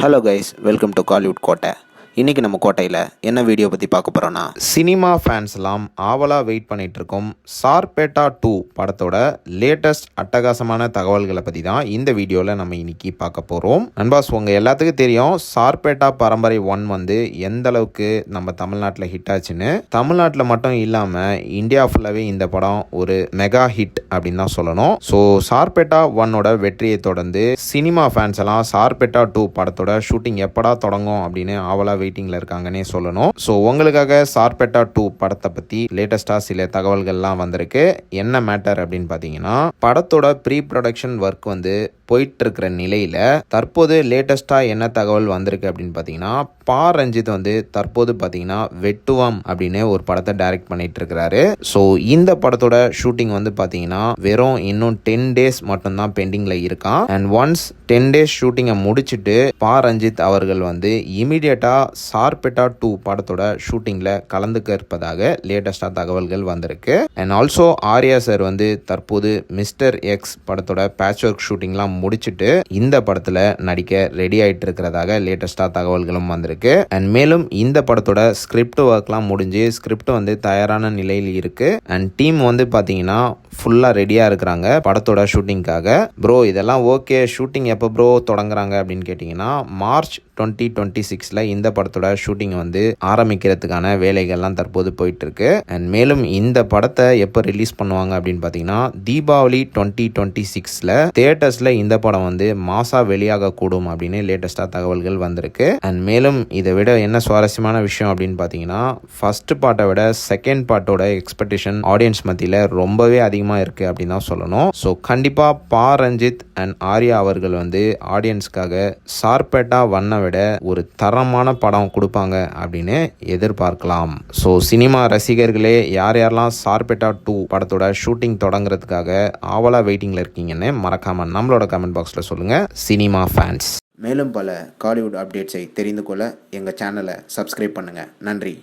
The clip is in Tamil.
Hello guys, welcome to Kollywood கோட்டை. இன்றைக்கி நம்ம கோட்டையில் என்ன வீடியோ பற்றி பார்க்க போகிறோன்னா, சினிமா ஃபேன்ஸ்லாம் ஆவலாக வெயிட் பண்ணிகிட்ருக்கோம் சார்பேட்டா 2 படத்தோட லேட்டஸ்ட் அட்டகாசமான தகவல்களை பற்றி தான் இந்த வீடியோவில் நம்ம இன்றைக்கி பார்க்க போகிறோம். நண்பாஸ், உங்கள் எல்லாத்துக்கும் தெரியும் சார்பேட்டா பரம்பரை 1 வந்து எந்த அளவுக்கு நம்ம தமிழ்நாட்டில் ஹிட் ஆச்சுன்னு. தமிழ்நாட்டில் மட்டும் இல்லாமல் இந்தியா ஃபுல்லாகவே இந்த படம் ஒரு மெகா ஹிட் அப்படின்னு தான் சொல்லணும். ஸோ சார்பேட்டா 1ஓட வெற்றியை தொடர்ந்து சினிமா ஃபேன்ஸ் எல்லாம் சார்பேட்டா 2 படத்தோட ஷூட்டிங் எப்படா தொடங்கும் அப்படின்னு ஆவலாக வெயிட்டிங்கில் இருக்காங்கன்னே சொல்லணும். ஸோ உங்களுக்காக சார்பேட்டா 2 படத்தை பற்றி லேட்டஸ்டாக சில தகவல்கள்லாம் வந்திருக்கு. என்ன மேட்டர் அப்படின்னு பார்த்தீங்கன்னா, படத்தோட ப்ரீ ப்ரொடக்ஷன் ஒர்க் வந்து போயிட்டு இருக்கிற நிலையில் தற்போது லேட்டஸ்டாக என்ன தகவல் வந்திருக்கு அப்படின்னு பார்த்தீங்கன்னா, பா ரஞ்சித் வந்து தற்போது பார்த்தீங்கன்னா வெட்டுவாம் அப்படின்னு ஒரு படத்தை டைரக்ட் பண்ணிட்டு இருக்கிறாரு. ஸோ இந்த படத்தோட ஷூட்டிங் வந்து பார்த்தீங்கன்னா வெறும் இன்னும் 10 டேஸ் மட்டும்தான் பெண்டிங்கில் இருக்கான். அண்ட் ஒன்ஸ் 10 டேஸ் ஷூட்டிங்கை முடிச்சுட்டு பா ரஞ்சித் அவர்கள் வந்து இமீடியட்டாக சார்பேட்டா 2 படத்தோட ஷூட்டிங்கில் கலந்துக்க இருப்பதாக லேட்டஸ்டாக தகவல்கள் வந்திருக்கு. அண்ட் ஆல்சோ ஆர்யா சார் வந்து தற்போது மிஸ்டர் எக்ஸ் படத்தோட பேட்ச் ஒர்க் ஷூட்டிங்லாம் முடிச்சுட்டு இந்த படத்தில் நடிக்க ரெடி ஆகிட்டு இருக்கிறதாக லேட்டஸ்டாக தகவல்களும் வந்திருக்கு. அண்ட் மேலும் இந்த படத்தோட ஸ்கிரிப்ட் ஒர்க்லாம் முடிஞ்சு ஸ்கிரிப்ட் வந்து தயாரான நிலையில் இருக்கு. அண்ட் டீம் வந்து பார்த்தீங்கன்னா ஃபுல்லாக ரெடியாக இருக்கிறாங்க படத்தோட ஷூட்டிங்காக. ப்ரோ, இதெல்லாம் ஓகே, ஷூட்டிங் எப்போ ப்ரோ தொடங்குறாங்க அப்படின்னு கேட்டிங்கன்னா, மார்ச் 2026 இந்த படத்தோட ஷூட்டிங் வந்து ஆரம்பிக்கிறதுக்கான வேலைகள்லாம் தற்போது போயிட்டு இருக்கு. அண்ட் மேலும் இந்த படத்தை எப்போ ரிலீஸ் பண்ணுவாங்க அப்படின்னு பார்த்தீங்கன்னா, தீபாவளி 2026 தியேட்டர்ஸில் இந்த படம் வந்து மாசா வெளியாக கூடும் அப்படின்னு லேட்டஸ்டாக தகவல்கள் வந்திருக்கு. அண்ட் மேலும் இதை விட என்ன சுவாரஸ்யமான விஷயம் அப்படின்னு பார்த்தீங்கன்னா, ஃபர்ஸ்ட் பார்ட்டை விட செகண்ட் பார்ட்டோட எக்ஸ்பெக்டேஷன் ஆடியன்ஸ் மத்தியில் ரொம்பவே அதிகமாக இருக்கு அப்படின்னு தான் சொல்லணும். ஸோ கண்டிப்பாக பா ரஞ்சித் அண்ட் ஆர்யா அவர்கள் வந்து ஆடியன்ஸ்க்காக சார்பேட்டா 1 விட ஒரு தரமான படம் கொடுப்பாங்க அப்படின்னு எதிர்பார்க்கலாம். ஸோ சினிமா ரசிகர்களே, யார் யாரெல்லாம் சார்பேட்டா 2 படத்தோட ஷூட்டிங் தொடங்குறதுக்காக ஆவலா வெயிட்டிங்கில் இருக்கீங்கன்னு மறக்காம நம்மளோட கமெண்ட் பாக்ஸில் சொல்லுங்க சினிமா ஃபேன்ஸ். மேலும் பல காலிவுட் அப்டேட்ஸை தெரிந்து கொள்ள எங்கள் சேனலை சப்ஸ்கிரைப் பண்ணுங்கள். நன்றி.